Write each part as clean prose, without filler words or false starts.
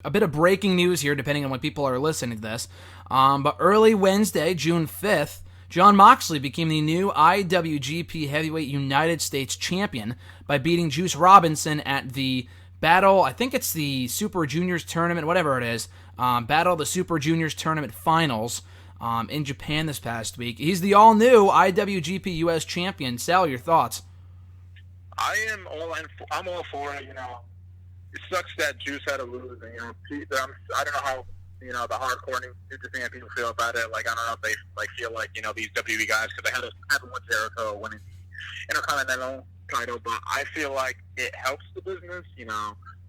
a bit of breaking news here, depending on when people are listening to this. But early Wednesday, June 5th, Jon Moxley became the new IWGP Heavyweight United States Champion by beating Juice Robinson at the Battle, I think it's the Super Juniors Tournament, whatever it is, Battle of the Super Juniors Tournament Finals in Japan this past week. He's the all-new IWGP US Champion. Sal, your thoughts? I'm all for it, It sucks that Juice had to lose, and, I don't know how, the hardcore New Japan people feel about it. Like, I don't know if they, feel like, these WWE guys, because they had one Jericho winning the Intercontinental title, but I feel like it helps the business.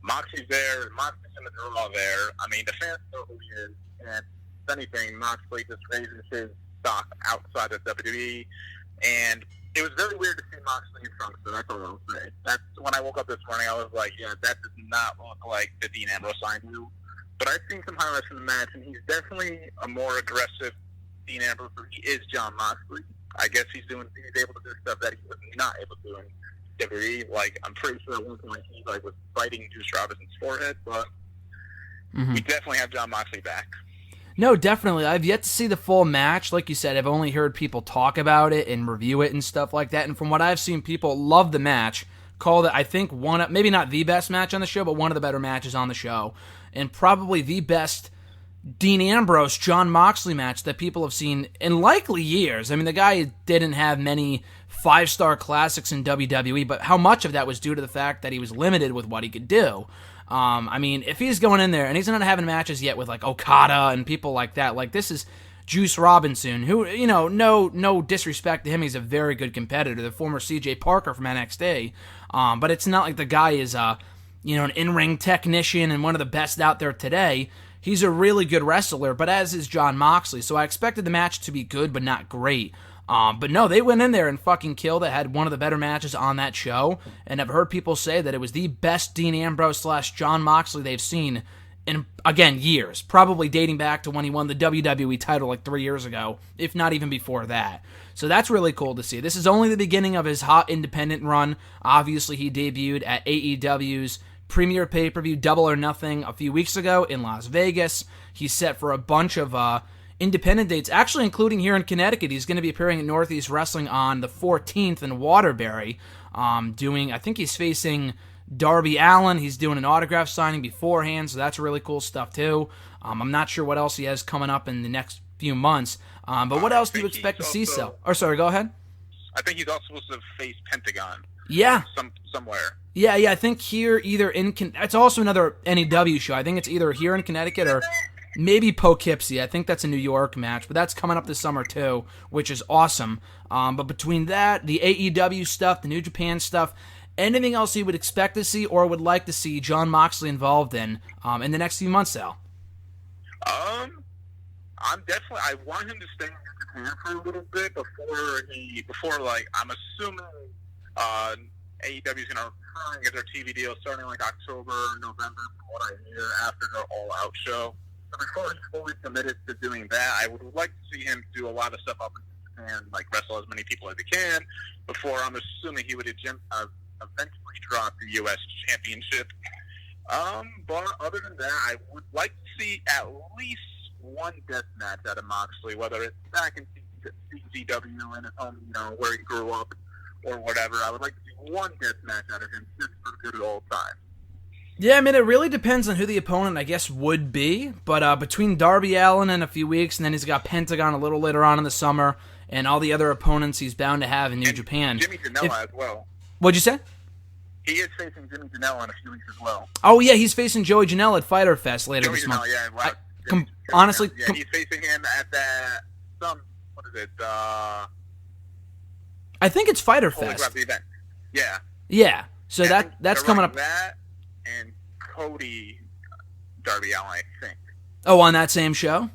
Moxley's there, Moxley's in the draw there. I mean, the fans know who he is, and if anything, Moxley just raises his stock outside of WWE, and it was very weird to see Moxley in trunks, so that's all I'll say. That's when I woke up this morning, I was like, yeah, that does not look like the Dean Ambrose I knew. But I've seen some highlights from the match, and he's definitely a more aggressive Dean Ambrose than he is Jon Moxley. I guess he's able to do stuff that he was not able to do in WWE. Like, I'm pretty sure at one point he was biting Juice Robinson's forehead, but we definitely have Jon Moxley back. No, definitely. I've yet to see the full match. Like you said, I've only heard people talk about it and review it and stuff like that. And from what I've seen, people love the match. Called it, I think, maybe not the best match on the show, but one of the better matches on the show. And probably the best Dean Ambrose, Jon Moxley match that people have seen in likely years. I mean, the guy didn't have many 5-star classics in WWE, but how much of that was due to the fact that he was limited with what he could do? I mean, if he's going in there, and he's not having matches yet with, like, Okada and people like that, like, this is Juice Robinson, who, no disrespect to him, he's a very good competitor, the former CJ Parker from NXT, but it's not like the guy is, an in-ring technician and one of the best out there today. He's a really good wrestler, but as is Jon Moxley, so I expected the match to be good, but not great. But no, they went in there and fucking killed it, had one of the better matches on that show, and I've heard people say that it was the best Dean Ambrose / Jon Moxley they've seen in, again, years, probably dating back to when he won the WWE title like 3 years ago, if not even before that. So that's really cool to see. This is only the beginning of his hot independent run. Obviously, he debuted at AEW's premier pay-per-view Double or Nothing a few weeks ago in Las Vegas. He's set for a bunch of independent dates, actually including here in Connecticut. He's going to be appearing at Northeast Wrestling on the 14th in Waterbury. I think he's facing Darby Allin. He's doing an autograph signing beforehand, so that's really cool stuff too. I'm not sure what else he has coming up in the next few months. But what else do you expect to see, Sal? Or sorry, go ahead. I think he's also supposed to face Pentagon. Yeah. Somewhere. Yeah, I think here either in... It's also another NEW show. I think it's either here in Connecticut or maybe Poughkeepsie. I think that's a New York match, but that's coming up this summer too, which is awesome. But between that, the AEW stuff, the New Japan stuff, anything else you would expect to see or would like to see Jon Moxley involved in the next few months, Sal? I want him to stay in Japan for a little bit before I'm assuming AEW is going to try and get their TV deal starting like October, November, from what I hear, after their all-out show. So before he's fully committed to doing that, I would like to see him do a lot of stuff up in Japan, like wrestle as many people as he can, before I'm assuming he would eventually drop the U.S. Championship. But other than that, I would like to see at least one death match out of Moxley, whether it's back in CZW in his home, where he grew up, or whatever. I would like to see one death match out of him just for the good old time. Yeah, I mean, it really depends on who the opponent, I guess, would be. But between Darby Allin in a few weeks, and then he's got Pentagon a little later on in the summer, and all the other opponents he's bound to have in New Japan. Jimmy Janela as well. What'd you say? He is facing Jimmy Janela in a few weeks as well. Oh, yeah, he's facing Joey Janela at Fyter Fest later this month. Honestly... he's facing him at what is it? I think it's Fyter Fest. Event. Yeah. Yeah. So that's coming up. That and Cody Darby Allin, I think. Oh, on that same show?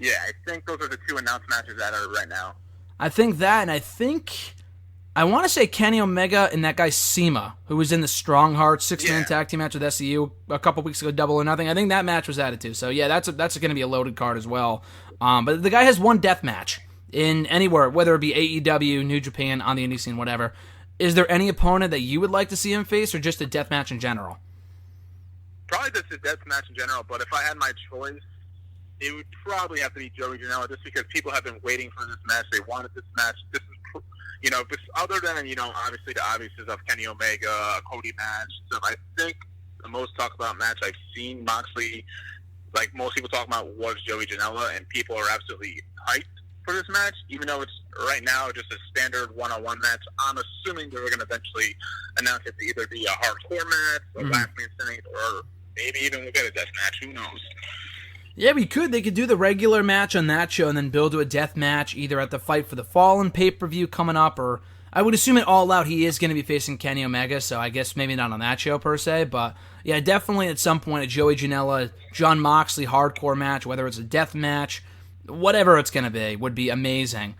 Yeah, I think those are the two announced matches that are right now. I think that, and I want to say Kenny Omega and that guy Sema, who was in the Strong Heart 6-man tag team match with SCU a couple weeks ago, Double or Nothing. I think that match was added too. So yeah, that's going to be a loaded card as well. But the guy has one death match in anywhere, whether it be AEW, New Japan, on the indie scene, whatever. Is there any opponent that you would like to see him face, or just a death match in general? probably just a death match in general. But if I had my choice, it would probably have to be Joey Janela, just because people have been waiting for this match. They wanted this match. This is, other than, obviously the obviouses of Kenny Omega, Cody match. So I think the most talked about match I've seen Moxley, like most people talking about, was Joey Janela, and people are absolutely hyped for this match, even though it's right now just a standard one-on-one match. I'm assuming they're going to eventually announce it to either be a hardcore match, a last man standing, or maybe even we'll get a death match. Who knows? Yeah, we could. They could do the regular match on that show and then build to a death match either at the Fight for the Fallen pay-per-view coming up, or I would assume at All Out he is going to be facing Kenny Omega, so I guess maybe not on that show per se, but yeah, definitely at some point a Joey Janela, Jon Moxley hardcore match, whether it's a death match, whatever it's going to be, would be amazing.